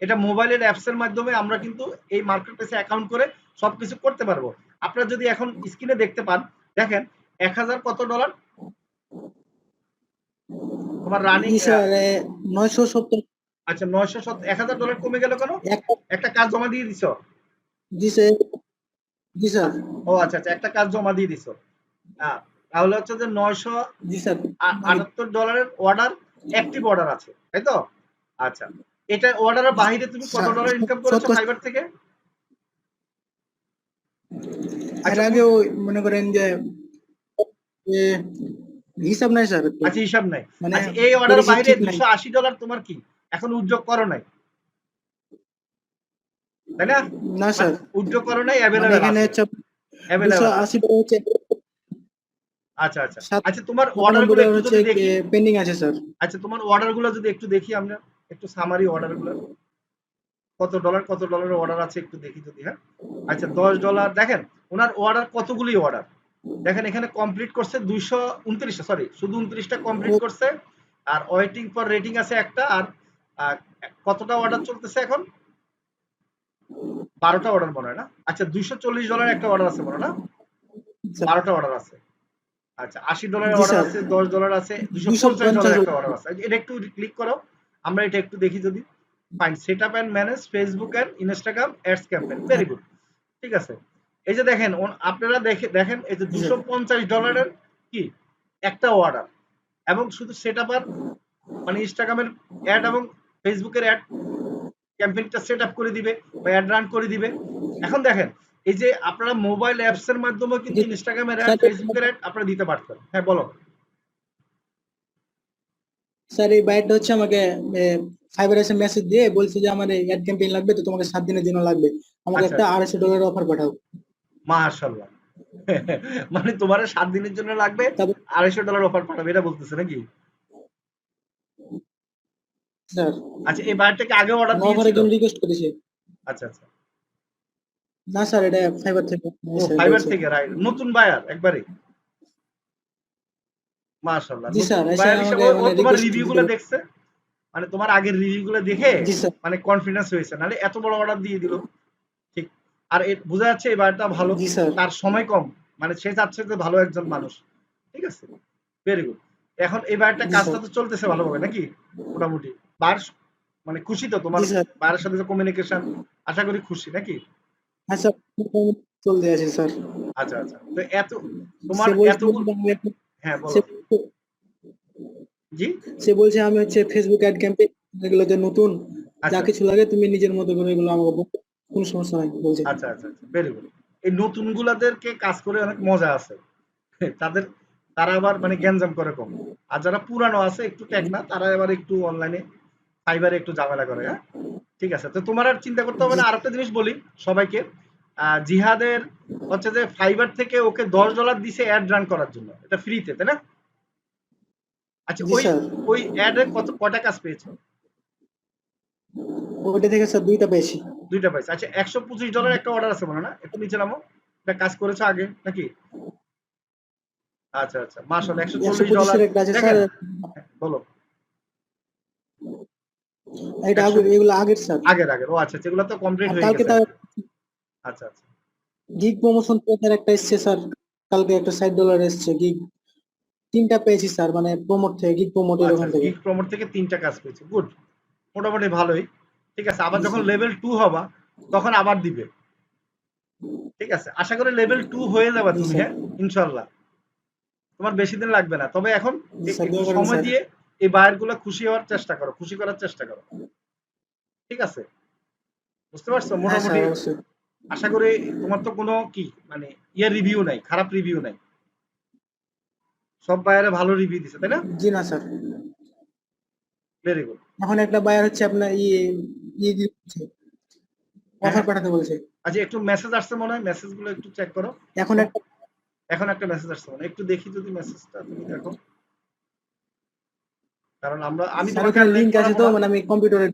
এটা মোবাইলের অ্যাপসের মাধ্যমে আমরা কিন্তু এই মার্কেট প্লেসে অ্যাকাউন্ট করে সবকিছু করতে পারবো। আপনারা যদি এখন স্ক্রিনে দেখতে পান, দেখেন 1000 কত ডলার তোমার রানিং। স্যার 970। আচ্ছা 970, $1000 কমে গেল কেন? একটা কাজ জমা দিয়ে দিছো? জি স্যার। জি স্যার। ও আচ্ছা আচ্ছা, একটা কাজ জমা দিয়ে দিছো। তাহলে হচ্ছে যে জি স্যার। $968 অর্ডার, অ্যাক্টিভ অর্ডার আছে, তাই তো? আচ্ছা, এটা অর্ডারের বাইরে তুমি কত ডলার ইনকাম করেছো ফাইবার থেকে? এর আচ্ছা আগে মনে করেন যে হিসাব নাই স্যার। আচ্ছা হিসাব নাই। মানে আচ্ছা এই অর্ডারের বাইরে $280 তোমার কি এখন উদ্যোগ করো নাই, তাই না? না স্যার, উদ্যোগ করো নাই, মানে অ্যাভেলেবেল এখানে আছে, হচ্ছে অ্যাভেলেবেল আছে। $280 হচ্ছে। আচ্ছা আচ্ছা আচ্ছা, তোমার অর্ডারগুলো $97 একটু হচ্ছে যদি দেখি। পেন্ডিং আছে স্যার। আচ্ছা তোমার অর্ডারগুলো যদি একটু দেখি আমরা, একটু সামারি অর্ডারগুলো কত ডলারের অর্ডার আছে একটু দেখি যদি। হ্যাঁ আচ্ছা $10 দেখেন ওনার অর্ডার কতগুলি অর্ডার দেখেন এখানে কমপ্লিট করছে 229টা, সরি শুধু 29টা কমপ্লিট করছে। আর ওয়েটিং ফর রেটিং আছে একটা। আর কতটা অর্ডার চলতেছে এখন? 12টা অর্ডার মনে হয় না? আচ্ছা $240 একটা অর্ডার আছে মনে হয় না? 12টা অর্ডার আছে। আচ্ছা $80 জি অর্ডার স্যার। আছে, $10 আছে, $250 একটা অর্ডার আছে। এটা একটু ক্লিক করো, আমরা এটা একটু দেখি যদি। Fine, set up and manage Facebook and Instagram ads campaign, very good. ঠিক আছে, এই যে দেখেন আপনারা দেখেন এই যে $250 কি একটা অর্ডার, এবং শুধু সেট আপ আর মানে ইনস্টাগ্রামের অ্যাড এবং ফেসবুকের অ্যাড ক্যাম্পেইনটা সেট আপ করে দিবে বা অ্যাড রান করে দিবে। এখন দেখেন এই যে আপনারা মোবাইল অ্যাপস এর মাধ্যমে কিন্তু ইনস্টাগ্রামের অ্যাড, ফেসবুকের অ্যাড আপনারা দিতে পারতেন। হ্যাঁ বলো। স্যার এই বাইকটা হচ্ছে আমাকে ফাইবার এসে মেসেজ দিয়ে বলছে যে আমার এই অ্যাড ক্যাম্পেইন লাগবে, তো তোমাকে 7 দিনের জন্য লাগবে, আমাকে আচ্ছা একটা আচ্ছা, $250 অফার পাঠাও। মাশাআল্লাহ। মানে তোমার 7 দিনের জন্য লাগবে, তারপর $250 অফার পাঠাবে, এটা বলতেছে নাকি? স্যার আচ্ছা এই বায়ারটাকে আগে অর্ডার অফারের দিয়েছিল? জন্য রিকোয়েস্ট করেছে। আচ্ছা আচ্ছা, না স্যার, এটা ফাইবার থেকে ও এসে ফাইবার বলছে। থেকে, রাইট, নতুন বায়ার একবারে। মাশাআল্লাহ, জি নতুন স্যার, এসে বায়ার আমাকে হিসেবে ও মানে তোমার রিকোয়েস্ট রিভিউ দিতে গুলো বলছে। দেখছে, মানে তোমার আগের রিভিউ গুলো দেখে জি স্যার। মানে কনফিডেন্স হয়েছে, নাহলে এত বড় অর্ডার দিয়ে দিল। ঠিক। আর বোঝা যাচ্ছে এই বায়ারটা ভালো, জি স্যার। তার সময় কম, মানে সে চাচ্ছে যে ভালো একজন মানুষ। ঠিক আছে, ভেরি গুড। এখন এই বায়ারটা জি কাজটা স্যার। তো চলতেছে ভালোভাবে নাকি? মোটামুটি বার মানে খুশি তো তোমার জি স্যার। বায়ারের সাথে যে কমিউনিকেশন, আশা করি খুশি নাকি? হ্যাঁ স্যার, চলতে আছে স্যার। আচ্ছা আচ্ছা, তো এত তোমার সে বলছিল এতগুলো। যে আমি হ্যাঁ সে বলো। জি। সে বলছে আমি হচ্ছে ফেসবুক অ্যাড ক্যাম্পেইন এগুলোতে নতুন, যা আচ্ছা কিছু লাগে তুমি নিজের মতো করে এগুলো আমাকে বলো, কোনো সমস্যা নাই বলছে। আচ্ছা আচ্ছা আচ্ছা, ভেরি গুড। এই নতুন গুলাদেরকে কাজ করে অনেক মজা আছে। তাদের, তারা আবার মানে গ্যাঞ্জাম করে কম। আর যারা পুরানো আছে একটু টেকনা, তারা আবার একটু অনলাইনে ফাইবারে একটু ঝামেলা করে। হ্যাঁ ঠিক আছে, তো তোমার আর চিন্তা করতে হবে জি না। আরেকটা জিনিস বলি সবাইকে, জিহাদের হচ্ছে যে ফাইবার থেকে ওকে $10 দিছে অ্যাড রান করার জন্য, এটা ফ্রিতে, তাই না? আচ্ছা জি ওই স্যার। ওই অ্যাডে কয়টা কাজ পেয়েছো? ওইটা থেকে স্যার 2টা পেয়েছি। 2টা পাইছে। আচ্ছা $125 একটা অর্ডার আছে মনে না? একটু নিচে নামো। এটা কাজ করেছো আগে নাকি? আচ্ছা আচ্ছা, মাশাআল্লাহ, $140। 125-এর একটা আছে স্যার। দেখেন, হ্যাঁ, বলো। এটা 100 এগুলো আগের স্যার। আগের। ও আচ্ছা, যেগুলো তো কমপ্লিট আর হয়ে কালকে গেছে তার আরকি। আচ্ছা আচ্ছা গিগ প্রমোশন পেজের একটা এসছে স্যার। কালকে একটা $60 এসছে গিগ। 3টা পেয়েছি স্যার, মানে প্রমোট থেকে, গিগ প্রমোটের আচ্ছা, ওখান থেকে। গিগ প্রমোট থেকে 3টা কাজ পেয়েছে, গুড। মোটামুটি ভালোই। ঠিক আছে, আবার জি যখন স্যার। লেভেল 2 হবা তখন আবার দিবে। ঠিক আছে, আশা করি লেভেল 2 হয়ে যাবে জি তুমি। স্যার। হ্যাঁ ইনশাআল্লাহ, তোমার বেশি দিন লাগবে না। তবে এখন জি স্যার, একটু দোয়া করেন সময় স্যার। দিয়ে এই বায়ার গুলো খুশি হওয়ার চেষ্টা করো, খুশি করার চেষ্টা করো। ঠিক আছে, বুঝতে পারছো হ্যাঁ মোটামুটি? স্যার, অবশ্যই। আশা করি তোমার তো কোনো কি মানে রিভিউ নাই, খারাপ রিভিউ নাই, সব বায়ারে ভালো রিভিউ দিছে, তাই না? জি না স্যার। Very good. এখন একটা বায়ার হচ্ছে আপনার দিচ্ছে, হ্যাঁ অফার হ্যাঁ, পাঠাতে বলেছে। আচ্ছা একটু মেসেজ আসছে মনে হয়, মেসেজ গুলো একটু চেক করো। এখন একটা এখন একটা মেসেজ আসছে মনে হয়, একটু দেখি যদি মেসেজটা তুমি দেখো, কারণ আমি স্যার তোমাকে ওখানে আর লেট লিংক আছে, করাবো তো না। মানে আমি কম্পিউটারে।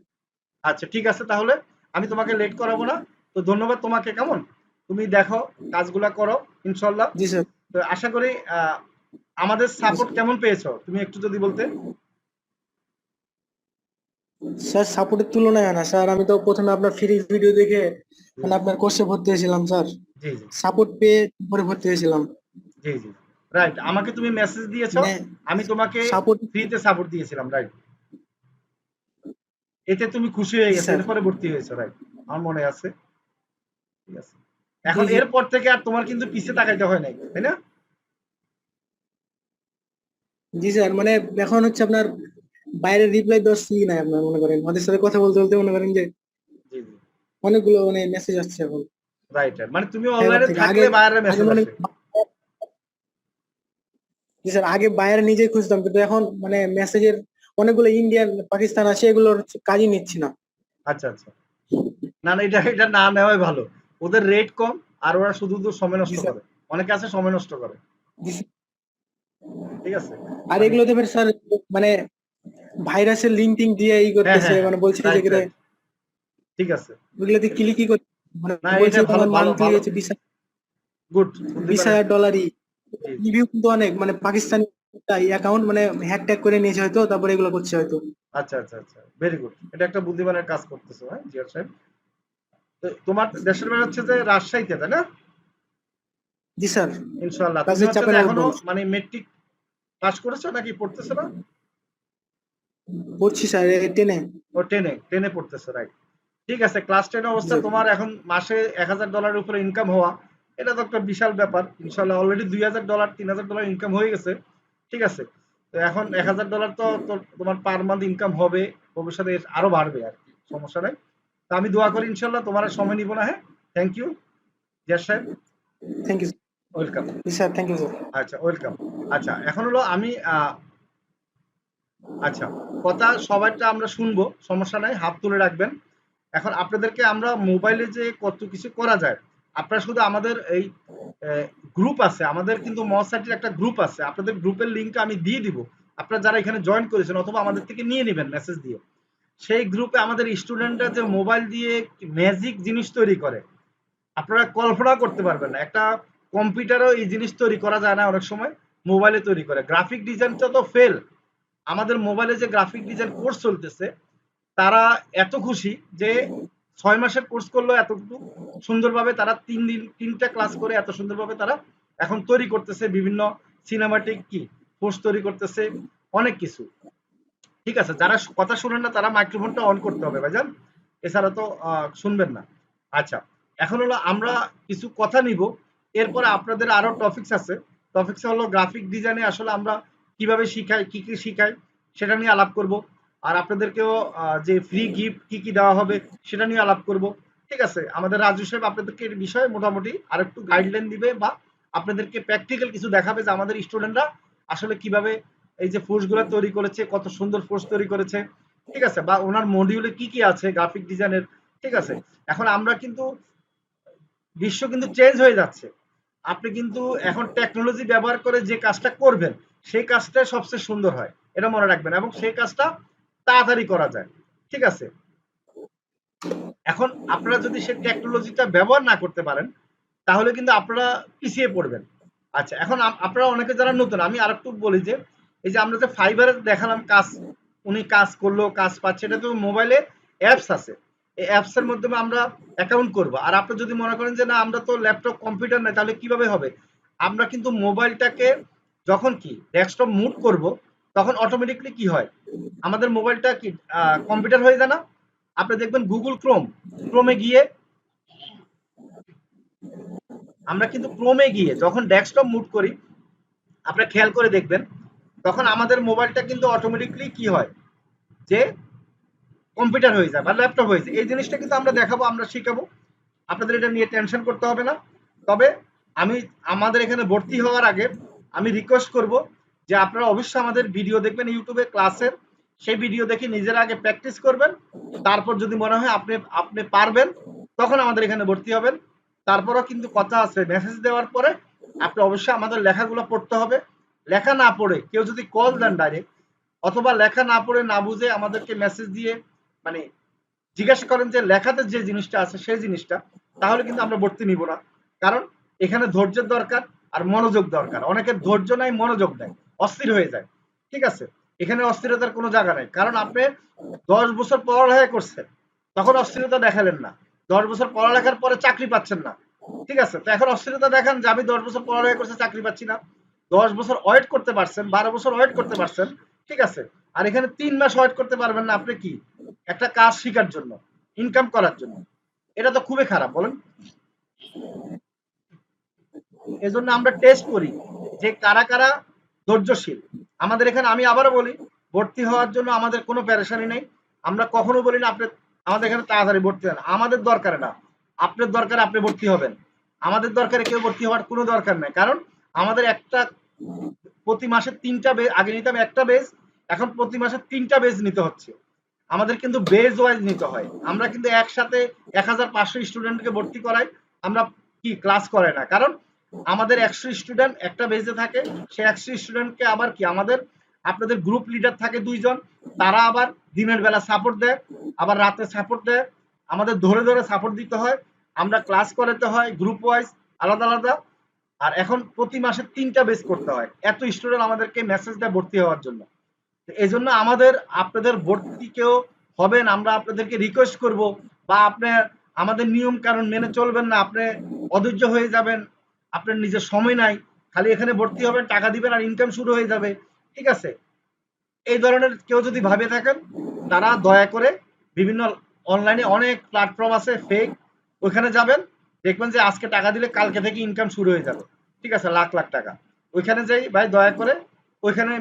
আচ্ছা ঠিক আছে, তাহলে আমি তোমাকে লেট করাবো না। তো ধন্যবাদ তোমাকে, কেমন? তুমি দেখো, কাজগুলা করো ইনশাল্লাহ। জি স্যার। তো আশা করি আমাদের জি সাপোর্ট স্যার। কেমন পেয়েছো তুমি একটু যদি বলতে। স্যার সাপোর্টের তুলনায় হয় না স্যার, আমি তো প্রথমে আপনার ফ্রি ভিডিও দেখে জি মানে আপনার কোর্সে ভর্তি হয়েছিলাম স্যার, জি জি সাপোর্ট পেয়ে পরে ভর্তি হয়েছিলাম। জি জি রাইট, আমাকে তুমি মেসেজ দিয়েছো, মানে আমি তোমাকে সাপোর্ট। ফ্রিতে সাপোর্ট দিয়েছিলাম, রাইট, এতে তুমি খুশি হয়ে জি গেছো, স্যার। এরপরে ভর্তি হয়েছো, রাইট, আমার মনে আছে। ঠিক আছে, জি এখন জি এরপর থেকে আর তোমার কিন্তু পিছে তাকাইতে হয় নাই, তাই না? জি স্যার, মানে এখন হচ্ছে আপনার বাইরে রিপ্লাই দেওয়ার ই নাই, আপনার মনে করেন ওদের সাথে কথা বলতে বলতে মনে করেন যে জি জি অনেকগুলো মানে মেসেজ আসছে এখন রাইট, মানে তুমি ফাইবার অনলাইনে থেকে। আগে থাকলে বাইরের আগে মেসেজ মানে আসে। জি স্যার, আগে বাইরে নিজেই খুঁজতাম, কিন্তু এখন মানে মেসেজের অনেকগুলো ইন্ডিয়ান পাকিস্তান আছে, এগুলোর কাজই নিচ্ছি না। আচ্ছা আচ্ছা, না না, এটা এটা না নেওয়াই ভালো, ওদের রেট কম, আর ওরা শুধু শুধু সময় জি নষ্ট স্যার। করে, অনেকে আছে সময় নষ্ট করে। জি স্যার। ঠিক আছে, আর মানে এগুলোতে ফের স্যার মানে ভাইরাসের লিঙ্ক টিঙ্ক দিয়ে ই হ্যাঁ করতেছে, হ্যাঁ হ্যাঁ, মানে বলছে যে রাইট গেলে রাইট, ঠিক আছে, ওগুলোতে ক্লিকই করতে, মানে না বলছে এটা ভালো তোমার ভালো মান্থলি ভালো, হচ্ছে গুড, 20,000 ডলারই। জি জি, রিভিউ কিন্তু অনেক, মানে পাকিস্তানি অ্যাকাউন্ট মানে হ্যাক ট্যাগ করে নিয়েছে হয়তো, তারপরে এগুলো করছে হয়তো। আচ্ছা আচ্ছা আচ্ছা, ভেরি গুড, এটা একটা বুদ্ধিমানের কাজ করতেছো, হ্যাঁ জিয়ার সাহেব। তো তোমার দেশের বাড়ি হচ্ছে যে রাজশাহীতে, তাই না? জি স্যার। ইনশাআল্লাহ তুমি কাজের হচ্ছে চাপে যে এখনো নগরগঞ্জ। মানে মেট্রিক পাস করেছো নাকি পড়তেছো না? পড়ছি স্যার টেনে। ও টেনে, টেনে পড়তেছো, রাইট, ঠিক আছে। ক্লাস টেন জি অবস্থা স্যার। তোমার এখন মাসে $1,000 উপরে ইনকাম হওয়া, এটা তো একটা বিশাল ব্যাপার। ইনশাল্লাহ অলরেডি $2,000 $3,000 ইনকাম হয়ে গেছে। ঠিক আছে, তো এখন $1,000 তো তোমার পার মান্থ ইনকাম হবে, ভবিষ্যতে আরো বাড়বে আর কি, সমস্যা নাই। তো আমি দোয়া করি ইনশাল্লাহ, তোমার আর সময় নিব না, হ্যাঁ, থ্যাংক ইউ জিয়ার সাহেব, থ্যাংক ইউ। ওয়েলকাম। জি স্যার, থ্যাংক ইউ স্যার। আচ্ছা, ওয়েলকাম। আচ্ছা, এখন হলো আমি আচ্ছা, কথা সবাইটা আমরা শুনবো, সমস্যা নাই, হাত তুলে রাখবেন। এখন আপনাদেরকে আমরা মোবাইলে যে কত কিছু করা যায়, আপনারা শুধু আমাদের এই গ্রুপ আছে, আমাদের কিন্তু মসাইটির একটা গ্রুপ আছে, আপনাদের গ্রুপের লিঙ্ক আমি দিয়ে দিব, আপনারা যারা এখানে জয়েন করেছেন অথবা আমাদের থেকে নিয়ে নেবেন মেসেজ দিয়ে। সেই গ্রুপে আমাদের স্টুডেন্টরা যে মোবাইল দিয়ে ম্যাজিক জিনিস তৈরি করে, আপনারা কল্পনা করতে পারবেন না। একটা কম্পিউটারও এই জিনিস তৈরি করা যায় না, অনেক সময় মোবাইলে তৈরি করে। গ্রাফিক ডিজাইনটা তো ফেল, আমাদের মোবাইলে যে গ্রাফিক ডিজাইন কোর্স চলতেছে, তারা এত খুশি যে 6 মাসের কোর্স করলো, এতটুকু সুন্দরভাবে তারা 3 দিন 3টা ক্লাস করে এত সুন্দরভাবে তারা এখন তৈরি করতেছে, বিভিন্ন সিনেমাটিক কি পোস্ট তৈরি করতেছে, অনেক কিছু। ঠিক আছে, যারা কথা শুনেন না তারা মাইক্রোফোনটা অন করতে হবে ভাইজান, এছাড়া তো শুনবেন না। আচ্ছা, এখন হলো আমরা কিছু কথা নিব, এরপরে আপনাদের আরো টপিকস আছে। টপিকস হলো গ্রাফিক ডিজাইনে আসলে আমরা কিভাবে শিখাই, কি কি শিখাই, সেটা নিয়ে আলাপ করব। আর আপনাদেরকেও যে ফ্রি গিফট কি কি দেওয়া হবে সেটা নিয়ে আলাপ করব। ঠিক আছে, আমাদের রাজু সাহেব আপনাদেরকে এর বিষয়ে মোটামুটি আর একটু গাইডলাইন দিবে, বা আপনাদেরকে প্র্যাকটিক্যাল কিছু দেখাবে যে আমাদের স্টুডেন্টরা আসলে কিভাবে এই যে ফোর্স গুলো তৈরি করেছে, কত সুন্দর ফোর্স তৈরি করেছে। ঠিক আছে, বা ওনার মডিউলে কি কি আছে গ্রাফিক ডিজাইনের। ঠিক আছে, এখন আমরা কিন্তু বিশ্ব কিন্তু চেঞ্জ হয়ে যাচ্ছে, আপনি কিন্তু এখন টেকনোলজি ব্যবহার করে যে কাজটা করবেন সেই কাজটা সবচেয়ে সুন্দর হয়, এটা মনে রাখবেন, এবং সেই কাজটা তাড়াতাড়ি করা যায়। ঠিক আছে, এখন আপনারা যদি সেই টেকনোলজিটা ব্যবহার না করতে পারেন তাহলে কিন্তু আপনারা পিছিয়ে পড়বেন। আচ্ছা, এখন আপনারা অনেকে যারা নতুন, আমি আরেকটু বলি যে এই যে আমরা যে ফাইবারে দেখালাম কাজ, উনি কাজ করলো, কাজ পাচ্ছে, এটা তো মোবাইলে অ্যাপস আছে, এই অ্যাপস এর মাধ্যমে আমরা অ্যাকাউন্ট করব। আর আপনি যদি মনে করেন যে না আমরা তো ল্যাপটপ কম্পিউটার নাই, তাহলে কিভাবে হবে? আমরা কিন্তু মোবাইলটাকে যখন কি ডেস্কটপ মুভ করব, তখন অটোমেটিকলি কি হয়, আমাদের মোবাইলটা কি কম্পিউটার হয়ে যায় না? আপনি দেখবেন গুগল ক্রোমে গিয়ে, আমরা কিন্তু ক্রোমে গিয়ে যখন ডেস্কটপ মুভ করি, আপনারা খেয়াল করে দেখবেন, তখন আমাদের মোবাইলটা কিন্তু অটোমেটিকলি কি হয়, যে কম্পিউটার হয়ে যায় বা ল্যাপটপ হয়ে যায়। এই জিনিসটা কিন্তু আমরা দেখাবো, আমরা শিখাবো, আপনাদের এটা নিয়ে টেনশন করতে হবে না। তবে আমি আমাদের এখানে ভর্তি হওয়ার আগে আমি রিকোয়েস্ট করব যে আপনারা অবশ্যই আমাদের ভিডিও দেখবেন ইউটিউবে ক্লাসের, সেই ভিডিও দেখে নিজেরা আগে প্র্যাকটিস করবেন, তারপর যদি মনে হয় আপনি আপনি পারবেন তখন আমাদের এখানে ভর্তি হবেন। তারপরও কিন্তু কথা আছে, মেসেজ দেওয়ার পরে আপনি অবশ্যই আমাদের লেখাগুলো পড়তে হবে। লেখা না পড়ে কেউ যদি কল দেন ডাইরেক্ট, অথবা লেখা না পড়ে না বুঝে আমাদেরকে মেসেজ দিয়ে মানে জিজ্ঞাসা করেন যে লেখাতে যে জিনিসটা আছে সেই জিনিসটা, তাহলে কিন্তু আমরা ভর্তি নিব না। কারণ এখানে ধৈর্যের দরকার আর মনোযোগ দরকার, অনেকের ধৈর্য নাই, মনোযোগ নাই, অস্থির হয়ে যায়। ঠিক আছে, এখানে অস্থিরতার কোনো জায়গা নেই, কারণ আপনি 10 বছর পড়ালেখা করছেন, তখন অস্থিরতা দেখালেন না। 10 বছর পড়ালেখার পরে চাকরি পাচ্ছেন না, ঠিক আছে, তো এখন অস্থিরতা দেখান যে আমি 10 বছর পড়ালেখা করছি চাকরি পাচ্ছি না। 10 বছর ওয়েট করতে পারছেন, 12 বছর ওয়েট করতে পারছেন, ঠিক আছে। আর এখানে 3 মাস ওয়েট করতে পারবেন না আপনি, কি একটা কাজ শেখার জন্য, ইনকাম করার জন্য। এটা তো খুবই খারাপ, বলেন। এজন্য আমরা টেস্ট করি যে কারা কারা ধৈর্যশীল। আমাদের এখানে আমি আবারও বলি, ভর্তি হওয়ার জন্য আমাদের কোনো প্যারেশানি নেই। আমরা কখনো বলি না আপনি আমাদের এখানে তাড়াতাড়ি ভর্তি হন, আমাদের দরকারে না, আপনার দরকারে আপনি ভর্তি হবেন। আমাদের দরকারে কেউ ভর্তি হওয়ার কোনো দরকার নেই, কারণ আমাদের একটা প্রতি মাসে 3টা বেজ, আগে নিতাম একটা বেজ, এখন প্রতি মাসে 3টা বেজ নিতে হচ্ছে। আমাদের কিন্তু বেজ ওয়াইজ নিতে হয়, আমরা কিন্তু একসাথে 1500 স্টুডেন্টকে ভর্তি করাই, আমরা কি ক্লাস করাই না, কারণ আমাদের 100 স্টুডেন্ট একটা বেজে থাকে, সে 100 স্টুডেন্টকে আবার কি আমাদের আপনাদের গ্রুপ লিডার থাকে 2 জন, তারা আবার দিনের বেলা সাপোর্ট দেয়, আবার রাতে সাপোর্ট দেয়, আমাদের ধরে ধরে সাপোর্ট দিতে হয়, আমরা ক্লাস করাতে হয় গ্রুপ ওয়াইজ আলাদা আলাদা। আর এখন প্রতি মাসে 3টা বেজ করতে হয়, এত স্টুডেন্ট আমাদেরকে মেসেজ দেয় ভর্তি হওয়ার জন্য। এই জন্য আমাদের আপনাদের ভর্তি কেউ হবেন, আমরা আপনাদেরকে রিকোয়েস্ট করব, বা আপনার আমাদের নিয়ম কানুন মেনে চলবেন না, আপনি অধৈর্য হয়ে যাবেন, আপনার নিজের সময় নাই, খালি এখানে ভর্তি হবেন, টাকা দিবেন আর ইনকাম শুরু হয়ে যাবে, ঠিক আছে। এই ধরনের কেউ যদি ভাবে থাকেন, তারা দয়া করে বিভিন্ন অনলাইনে অনেক প্ল্যাটফর্ম আছে ফেক, ওইখানে যাবেন, দেখবেন যে আজকে টাকা দিলে কালকে থেকে ইনকাম শুরু হয়ে যাবে, ঠিক আছে, লাখ লাখ টাকা। ওইখানে যাই ভাই, দয়া করে ওইখানে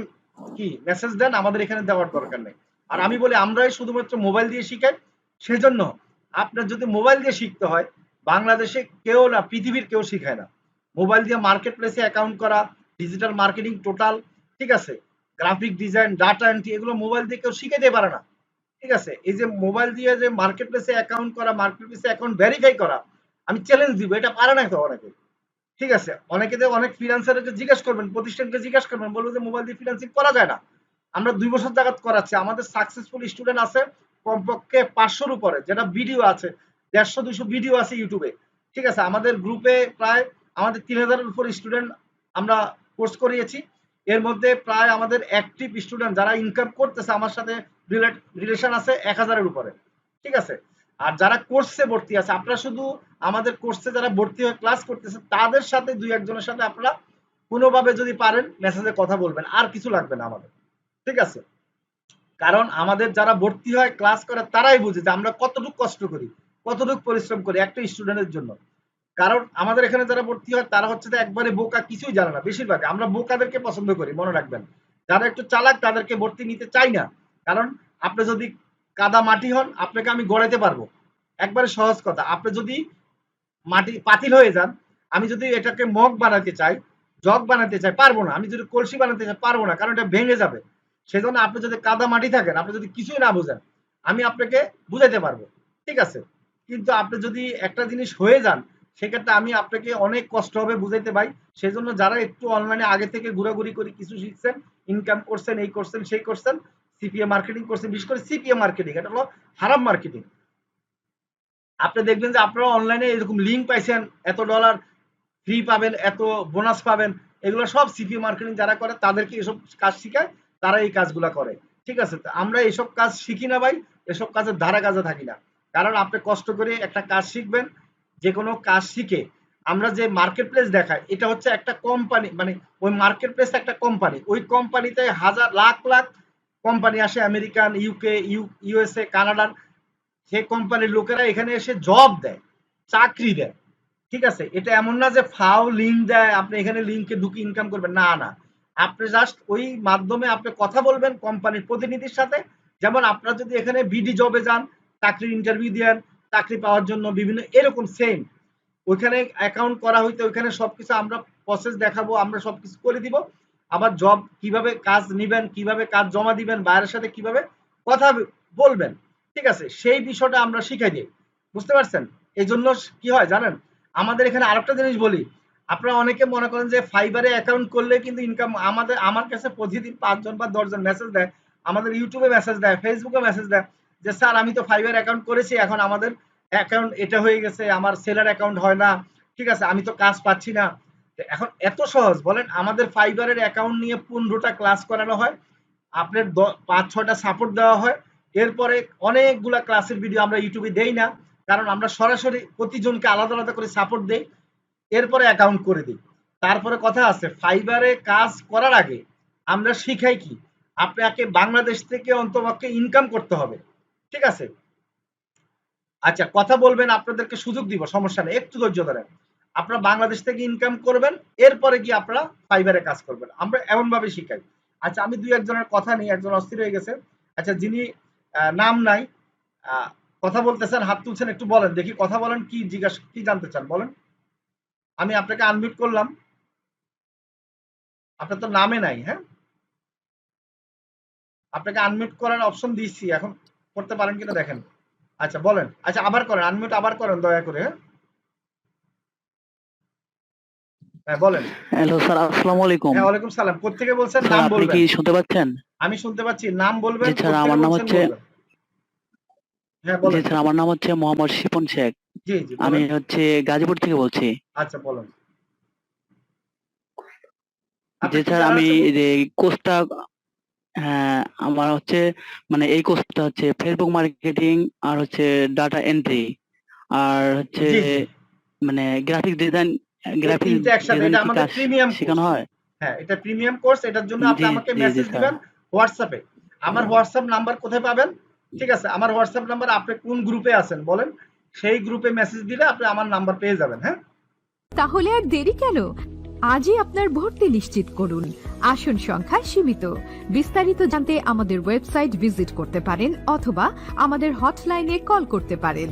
কি মেসেজ দেন, আমাদের এখানে দেওয়ার দরকার নেই। আর আমি বলি আমরাই শুধুমাত্র মোবাইল দিয়ে শিখাই, সেজন্য আপনার যদি মোবাইল দিয়ে শিখতে হয়, বাংলাদেশে কেউ না, পৃথিবীর কেউ শিখায় না। মোবাইল দিয়ে মার্কেট প্লেসে অ্যাকাউন্ট করা, ডিজিটাল মার্কেটিং টোটাল, ঠিক আছে, গ্রাফিক ডিজাইন, ডাটা এন্ট্রি, এগুলো মোবাইল দিয়ে কেউ শিখাইতে পারে না, ঠিক আছে। এই যে মোবাইল দিয়ে যে মার্কেট প্লেসে অ্যাকাউন্ট করা, মার্কেট প্লেসে অ্যাকাউন্ট ভেরিফাই করা, আমি চ্যালেঞ্জ দিব, এটা পারে না তো অনেকে, ঠিক আছে। অনেকে যে অনেক ফ্রিল্যান্সারকে জিজ্ঞেস করবেন, প্রতিষ্ঠানকে জিজ্ঞেস করবেন, বলবো যে মোবাইল দিয়ে ফ্রিল্যান্সিং করা যায় না। আমরা 2 বছর জাগাত করাচ্ছি, আমাদের সাকসেসফুল স্টুডেন্ট আছে কমপক্ষে 500-র উপরে, যেটা ভিডিও আছে 150-200 ভিডিও আছে ইউটিউবে, ঠিক আছে। আমাদের গ্রুপে প্রায় আমাদের 3000-এর উপর স্টুডেন্ট আমরা কোর্স করিয়েছি। এর মধ্যে প্রায় আমাদের অ্যাক্টিভ স্টুডেন্ট যারা ইনকাম করতেছে আমার সাথে রিলেশন আছে 1000-এর উপরে, ঠিক আছে। আর যারা কোর্সে ভর্তি আছে, আপনারা শুধু আমাদের কোর্সে যারা ভর্তি হয়ে ক্লাস করতেছে তাদের সাথে 2-1 জনের সাথে আপনারা কোনোভাবে যদি পারেন মেসেজে কথা বলবেন, আর কিছু লাগবে না আমাদের, ঠিক আছে। কারণ আমাদের যারা ভর্তি হয় ক্লাস করে তারাই বুঝে যে আমরা কতটুকু কষ্ট করি, কতটুকু পরিশ্রম করি একটা স্টুডেন্টের জন্য। কারণ আমাদের এখানে যারা ভর্তি হয় তারা হচ্ছে যে একবারে বোকা, কিছুই জানে না, বেশিরভাগ আমরা বোকাদেরকে পছন্দ করি, মনে রাখবেন। যারা একটু চালাক তাদেরকে ভর্তি নিতে চাই না, কারণ আপনি যদি কাদা মাটি হন আপনাকে আমি গড়াইতে পারবো, একবারে সহজ কথা। আপনি যদি মাটি পাতিল হয়ে যান, আমি যদি এটাকে মগ বানাতে চাই, জগ বানাতে চাই, পারবো না। আমি যদি কলসি বানাতে চাই, পারবো না, কারণ এটা ভেঙে যাবে। সেজন্য আপনি যদি কাদা মাটি থাকেন, আপনি যদি কিছুই না বুঝেন, আমি আপনাকে বুঝাইতে পারবো, ঠিক আছে। কিন্তু আপনি যদি একটা জিনিস হয়ে যান, সেক্ষেত্রে আমি আপনাকে অনেক কষ্ট হবে বুঝাইতে ভাই। সেজন্য যারা একটু অনলাইনে আগে থেকে ঘোরাঘুরি করে কিছু শিখছেন, ইনকাম করছেন, এই করছেন সেই করছেন, সিপিএ মার্কেটিং করছেন, বিশেষ করে সিপিএ মার্কেটিং, এটা হলো হারাম মার্কেটিং। আপনি দেখবেন যে আপনারা অনলাইনে এরকম লিঙ্ক পাইছেন, এত ডলার ফ্রি পাবেন, এত বোনাস পাবেন, এগুলো সব সিপি মার্কেটিং যারা করে তাদেরকে এসব কাজ শিখায়, তারা এই কাজগুলো করে, ঠিক আছে। তো আমরা এসব কাজ শিখি না ভাই, এসব কাজের ধারা কাজে থাকি না। কারণ আপনি কষ্ট করে একটা কাজ শিখবেন, যে কোনো কাজ শিখে আমরা যে মার্কেট প্লেস দেখাই, এটা হচ্ছে একটা কোম্পানি, মানে ওই মার্কেট প্লেস একটা কোম্পানি, ওই কোম্পানিতে হাজার লাখ লাখ কোম্পানি আসে, আমেরিকান, ইউকে, ইউএসএ, কানাডার, সেই কোম্পানির লোকেরা এখানে এসে জব দেয়, চাকরি দেয়, ঠিক আছে। এটা এমন না যে ফাও লিঙ্ক দেয় আপনি এখানে লিঙ্কে ঢুকে ইনকাম করবেন, না না। আপনি জাস্ট ওই মাধ্যমে আপনি কথা বলবেন কোম্পানির প্রতিনিধির সাথে। যেমন আপনারা যদি এখানে বিডি জবে যান, চাকরির ইন্টারভিউ দেন, চাকরি পাওয়ার জন্য বিভিন্ন এরকম সেম ওইখানে অ্যাকাউন্ট করা হইতে, ওইখানে সবকিছু আমরা প্রসেস দেখাবো, আমরা সবকিছু করে দিব। আবার জব কিভাবে কাজ নিবেন, কিভাবে কাজ জমা দিবেন, বাইরের সাথে কিভাবে কথা বলবেন, ঠিক আছে, সেই বিষয়টা আমরা শিখাই দিই, বুঝতে পারছেন। এই জন্য কি হয় জানেন, আমাদের এখানে আরেকটা জিনিস বলি, আপনারা অনেকে মনে করেন যে ফাইবারে অ্যাকাউন্ট করলে কিন্তু ইনকাম, আমার কাছে প্রতিদিন 5 জন বা 10 জন মেসেজ দেয়, আমাদের ইউটিউবে মেসেজ দেয়, ফেসবুকে মেসেজ দেয়, যে স্যার আমি তো ফাইবার অ্যাকাউন্ট করেছি, এখন আমাদের অ্যাকাউন্ট এটা হয়ে গেছে, আমার সেলার অ্যাকাউন্ট হয় না, ঠিক আছে, আমি তো কাজ পাচ্ছি না। এখন এত সহজ বলেন, আমাদের ফাইবারের অ্যাকাউন্ট নিয়ে 15টা ক্লাস করানো হয়, আপনার 5-6টা সাপোর্ট দেওয়া হয়, এরপরে অনেকগুলা ক্লাসের ভিডিও আমরা ইউটিউবে দেই না, কারণ আমরা সরাসরি প্রতিজনকে আলাদা আলাদা করে সাপোর্ট দেই, এরপরে অ্যাকাউন্ট করে দিই। তারপরে কথা আছে, ফাইবারে কাজ করার আগে আমরা শিখাই কি, আপনাকে বাংলাদেশ থেকে অন্তপক্ষে ইনকাম করতে হবে, ঠিক আছে? আচ্ছা, কথা বলবেন, আপনাদেরকে সুযোগ দিব, সমস্যা নেই, একটু ধৈর্য ধরেন। আপনারা বাংলাদেশ থেকে ইনকাম করবেন, এরপরে কি আপনারা ফাইবারে কাজ করবেন, আমরা এমন ভাবে শিখাই। আচ্ছা, আমি 2-1 জনের কথা নেই, একজন অস্থির হয়ে গেছে। আচ্ছা, যিনি নাম নাই, কথা বলতেছেন, হাত তুলছেন, একটু বলেন দেখি, কথা বলেন, কি জিজ্ঞাসা, কি জানতে চান বলেন। আমি আপনাকে আনমিউট করলাম, আপনার তো নামে নাই। হ্যাঁ, আপনাকে আনমিউট করার অপশন দিচ্ছি, এখন করতে পারেন কিনা দেখেন। আচ্ছা বলেন, আচ্ছা আবার করেন, আনমিউট আবার করেন দয়া করে। হ্যাঁ হ্যাঁ বলেন। হ্যালো স্যার, আসসালামু আলাইকুম। হ্যাঁ, ওয়ালাইকুম সালাম। কোত্থেকে বলছেন, স্যার নাম আপনি বলবেন। কি শুনতে পাচ্ছেন? আমি শুনতে পাচ্ছি, নাম বলবেন, জি স্যার, কোত্থেকে আমার নাম বলছেন হচ্ছে বলবেন। হ্যাঁ বলেন। জি স্যার, আমার নাম হচ্ছে মোহাম্মদ শিপন শেখ। জি জি আমি বলেন। হচ্ছে গাজীপুর থেকে বলছি। আচ্ছা বলেন। জি আপনি কি স্যার, জানার আমি আছে বলুন। এই কোর্সটা, হ্যাঁ আমার হচ্ছে মানে এই কোর্সটা হচ্ছে ফেসবুক মার্কেটিং আর হচ্ছে ডাটা এন্ট্রি আর হচ্ছে জি জি, মানে গ্রাফিক ডিজাইন, এই গ্রাফিক তিনটে একসাথে, ডিজাইন এটা কি আমাদের কাজ প্রিমিয়াম কোর্স। শেখানো হয়? হ্যাঁ, এটা প্রিমিয়াম কোর্স, এটার জন্য আপনি জি আমাকে জি জি মেসেজ স্যার। দিবেন হোয়াটসঅ্যাপে। আমার হোয়াটসঅ্যাপ নাম্বার কোথায় পাবেন, ঠিক আছে? আমার হোয়াটসঅ্যাপ নাম্বার, আপনি কোন গ্রুপে আছেন বলেন, সেই গ্রুপে মেসেজ দিলে আপনি আমার নাম্বার পেয়ে যাবেন। হ্যাঁ, তাহলে আর দেরি কেন? আজই আপনার ভর্তি নিশ্চিত করুন। আসন সংখ্যা সীমিত। বিস্তারিত জানতে আমাদের ওয়েবসাইট ভিজিট করতে পারেন অথবা আমাদের হটলাইনে কল করতে পারেন।